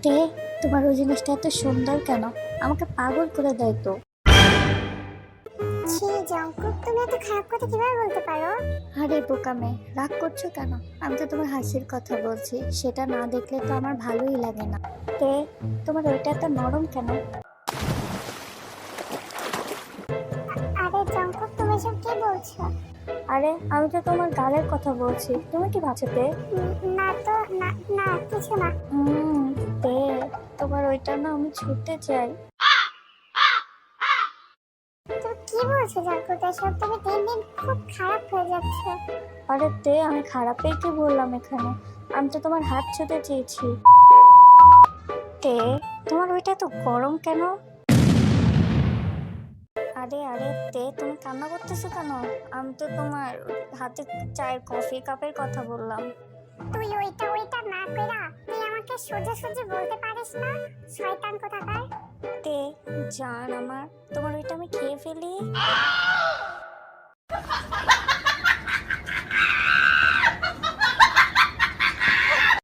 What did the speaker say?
তে তোমার ওই জিনিসটা এত সুন্দর কেন? আমাকে পাগল করে দেয় তো। ছি জঙ্কুক, তুমি এত খারাপ কথা কিভাবে বলতে পারো? আরে বোকামে, রাগ করছো কেন? আমি তো তোমার হাসির কথা বলছি, সেটা না দেখলে তো আমার ভালোই লাগে না। তে তোমার ওইটা এত নরম কেন? আরে জঙ্কুক, তুমি সব কি বলছো? আরে আমি তো তোমার গালের কথা বলছি, তুমি কি ভাবছো তে? না তো, না না কিছু না। উম, তে তোমার ওইটা না আমি ছুঁতে চাই। তুমি কি বলছো জঙ্কুক? এসব তুমি দিন দিন খুব খারাপ হয়ে যাচ্ছে। আরে তে আমি খারাপই কি বললাম এখানে? আমি তো তোমার হাত ছুঁতে চেয়েছি। তে তোমার ওইটা তো গরম কেন? আরে আরে তে তুমি কান্না করতেছো কেন? আমি তো তোমার হাতে চায়ের কফি কাপের কথা বললাম। তুই ওইটা ওইটা না কইরা তুই আমাকে সোজা সোজা বলতে পারিস না, শয়তান কোথাকার। তে জান আমার, তোমার ওইটা আমি খেয়ে ফেলি।